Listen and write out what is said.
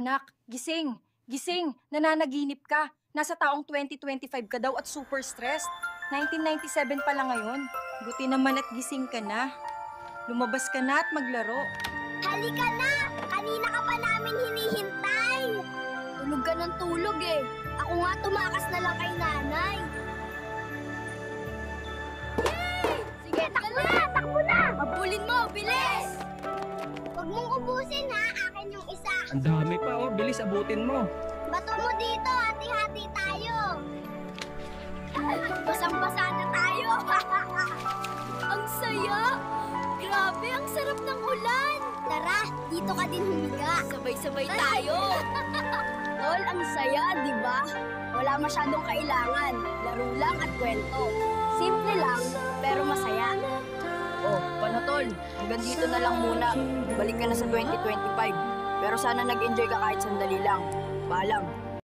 Anak, gising! Gising! Nananaginip ka! Nasa taong 2025 ka daw at super stressed. 1997 pa lang ngayon. Buti naman at gising ka na. Lumabas ka na at maglaro. Halika na! Kanina ka pa namin hinihintay! Tulog ka ng tulog eh. Ako nga tumakas na lang kay nanay. Yay! Sige, takbo na! Takbo na! Abulin mo! Bilis! Huwag mong ubusin ha! Akin yung isa. Ang dami pa, oh. Bilis, abutin mo. Bato mo dito! Hati-hati tayo! Basang-basa na tayo! Ang saya! Grabe, ang sarap ng ulan! Tara, dito ka din humiga. Sabay-sabay tayo. Tol, ang saya, di ba? Wala masyadong kailangan. Laro lang at kwento. Simple lang, pero masaya. Oh, paano tol? Hanggang dito na lang muna. Balik ka na sa 2025. Pero sana nag-enjoy ka kahit sandali lang. Paalam.